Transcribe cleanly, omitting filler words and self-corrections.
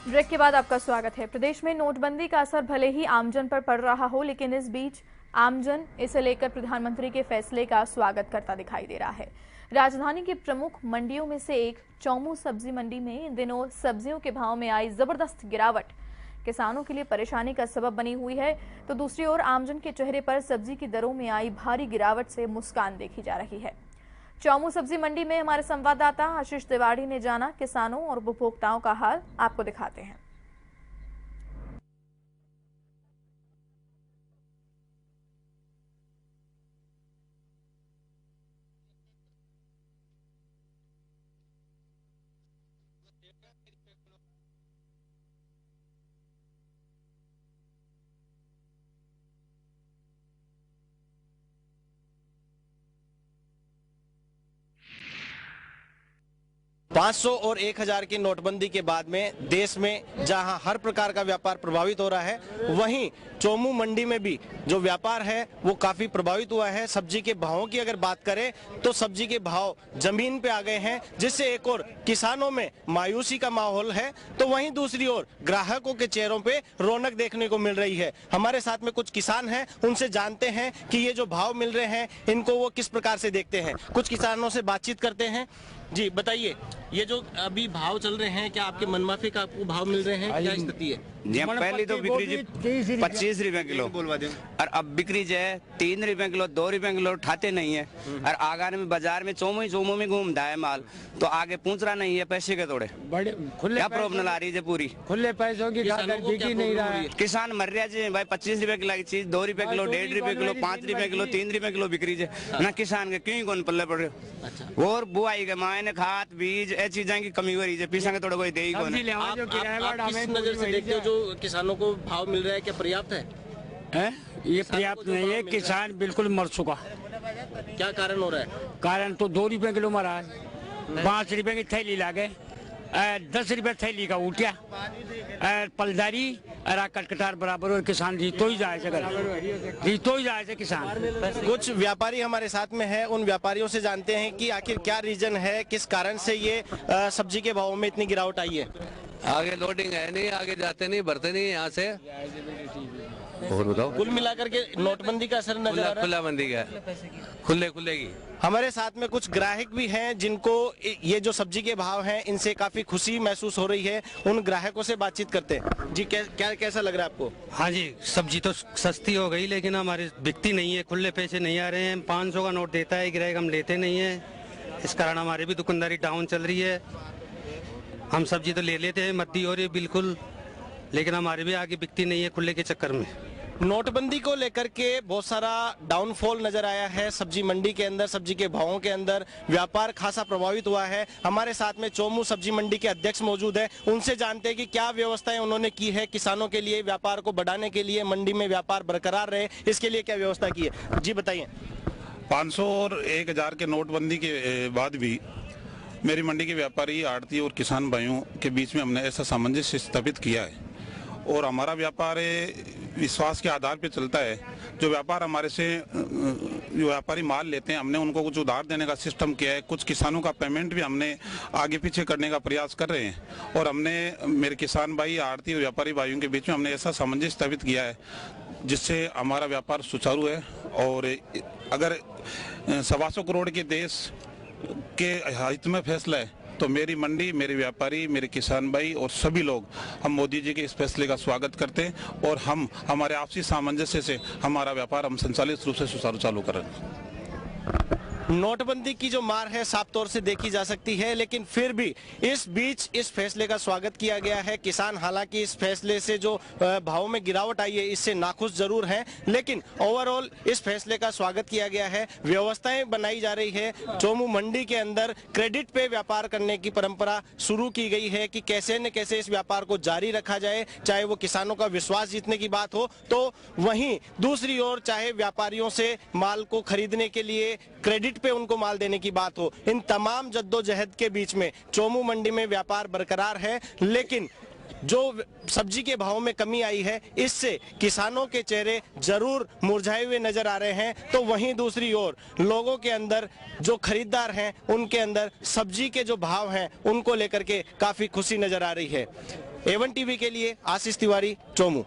Break के बाद आपका स्वागत है। प्रदेश में नोटबंदी का असर भले ही आमजन पर पड़ रहा हो, लेकिन इस बीच आमजन इसे लेकर प्रधानमंत्री के फैसले का स्वागत करता दिखाई दे रहा है। राजधानी की प्रमुख मंडियों में से एक चौमू सब्जी मंडी में इन दिनों सब्जियों के भाव में आई जबरदस्त गिरावट किसानों के लिए परेशानी का सबब बनी हुई है, तो दूसरी ओर आमजन के चेहरे पर सब्जी की दरों में आई भारी गिरावट से मुस्कान देखी जा रही है। चौमू सब्जी मंडी में हमारे संवाददाता आशीष तिवारी ने जाना किसानों और उपभोक्ताओं का हाल। आपको दिखाते हैं। $500 और 1000 की नोटबंदी के बाद में देश में जहां हर प्रकार का व्यापार प्रभावित हो रहा है, वहीं चौमू मंडी में भी जो व्यापार है वो काफी प्रभावित हुआ है। सब्जी के भावों की अगर बात करें तो सब्जी के भाव जमीन पे आ गए हैं, जिससे एक और किसानों में मायूसी का माहौल है, तो वहीं दूसरी ओर ग्राहकों के चेहरों पे रौनक देखने को मिल रही है। हमारे साथ में कुछ किसान हैं, उनसे जानते हैं कि ये जो भाव मिल रहे हैं इनको वो किस प्रकार से देखते हैं। कुछ किसानों से बातचीत करते हैं। जी बताइए, ये जो अभी भाव चल रहे हैं, क्या आपके मनमाफिक आपको भाव मिल रहे हैं, क्या स्थिति है? पहले तो बिक्री जी 25 रुपए किलो और अब बिक्री जो है 3 रुपए किलो 2 रुपए किलो उठाते नहीं है। और आगार में बाजार में चोमो में घूमता है माल, तो आगे पूछ रहा नहीं है पैसे के थोड़े बड़े खुले। क्या प्रॉब्लम आ रही है पूरी खुले पैसों की खातिर बिक ही नहीं रहा है। किसान मर रहा है भाई। 25 रुपए किलो की चीज 2 रुपए किलो 1.5 रुपए किलो 5 रुपए किलो 3 रुपए किलो बिक्री है ना। किसान के क्यों कौन पल्ले पड़ रहे और बुआई के मायने खाद बीज ए चीजें की कमी हो रही है। पीछा के थोड़ा कोई दे ही कौन। किस नजर से देखते हो जो किसानों को भाव मिल रहा है, क्या पर्याप्त है? ये पर्याप्त नहीं है। किसान बिल्कुल मर चुका। क्या कारण हो रहा है? कारण तो 2 रुपए किलो मरा है, 5 रुपए की थैली लागे, 10 रुपए थैली का उठिया पलदारी कटकटार बराबर और किसान जीतो ही जाए से किसान। कुछ व्यापारी हमारे साथ में है, उन व्यापारियों से जानते हैं कि आखिर क्या रीजन है, किस कारण से ये सब्जी के भावों में इतनी गिरावट आई है। आगे लोडिंग है नहीं, आगे जाते नहीं, भरते नहीं यहाँ से। और बताओ, कुल मिलाकर के नोटबंदी का असर नजर आ रहा है। खुलाबंदी का खुलेगी। हमारे साथ में कुछ ग्राहक भी हैं जिनको ये जो सब्जी के भाव हैं इनसे काफी खुशी महसूस हो रही है। उन ग्राहकों से बातचीत करते हैं। जी क्या कैसा लग रहा है आपको? हाँ जी, सब्जी तो सस्ती हो गई लेकिन हमारी बिकती नहीं है, खुले पैसे नहीं आ रहे हैं। 500 का नोट देता है ग्राहक, हम लेते नहीं है। इस कारण हमारी भी दुकानदारी डाउन चल रही है। हम सब्जी तो ले लेते हैं, मद्दी हो रही है बिल्कुल, लेकिन हमारी भी आगे बिकती नहीं है खुले के चक्कर में। नोटबंदी को लेकर के बहुत सारा डाउनफॉल नजर आया है सब्जी मंडी के अंदर। सब्जी के भावों के अंदर व्यापार खासा प्रभावित हुआ है। हमारे साथ में चौमू सब्जी मंडी के अध्यक्ष मौजूद है, उनसे जानते हैं कि क्या व्यवस्थाएं उन्होंने की है किसानों के लिए, व्यापार को बढ़ाने के लिए, मंडी में व्यापार बरकरार रहे, इसके लिए क्या व्यवस्था की है। जी बताइए। 500 और 1000 के नोटबंदी के बाद भी मेरी मंडी के व्यापारी, आड़ती और किसान भाइयों के बीच में हमने ऐसा सामंजस्य स्थापित किया है और हमारा व्यापार विश्वास के आधार पर चलता है। जो व्यापार हमारे से जो व्यापारी माल लेते हैं, हमने उनको कुछ उधार देने का सिस्टम किया है। कुछ किसानों का पेमेंट भी हमने आगे पीछे करने का प्रयास कर रहे हैं और हमने मेरे किसान भाई, आड़ती और व्यापारी भाइयों के बीच में हमने ऐसा सामंजस्य स्थापित किया है जिससे हमारा व्यापार सुचारू है। और अगर 125 करोड़ के देश के हित में फैसला है तो मेरी मंडी, मेरे व्यापारी, मेरे किसान भाई और सभी लोग हम मोदी जी के इस फैसले का स्वागत करते हैं और हम हमारे आपसी सामंजस्य से हमारा व्यापार हम संचालित रूप से सुचारू चालू कर रहे हैं। नोटबंदी की जो मार है साफ तौर से देखी जा सकती है, लेकिन फिर भी इस बीच इस फैसले का स्वागत किया गया है। किसान हालांकि इस फैसले से जो भावों में गिरावट आई है इससे नाखुश जरूर हैं, लेकिन ओवरऑल इस फैसले का स्वागत किया गया है। व्यवस्थाएं बनाई जा रही है। चौमू मंडी के अंदर क्रेडिट पे व्यापार करने की परंपरा शुरू की गई है कि कैसे न कैसे इस व्यापार को जारी रखा जाए, चाहे वो किसानों का विश्वास जीतने की बात हो, तो वहीं दूसरी ओर चाहे व्यापारियों से माल को खरीदने के लिए क्रेडिट पे उनको माल देने की बात हो। इन तमाम जद्दोजहद के बीच में चौमू मंडी में व्यापार बरकरार है, लेकिन जो सब्जी के भाव में कमी आई है इससे किसानों के चेहरे जरूर मुरझाए हुए नजर आ रहे हैं, तो वहीं दूसरी ओर लोगों के अंदर, जो खरीदार हैं उनके अंदर सब्जी के जो भाव हैं उनको लेकर के काफी खुशी नजर आ रही है। A1 टीवी के लिए आशीष तिवारी, चोमू।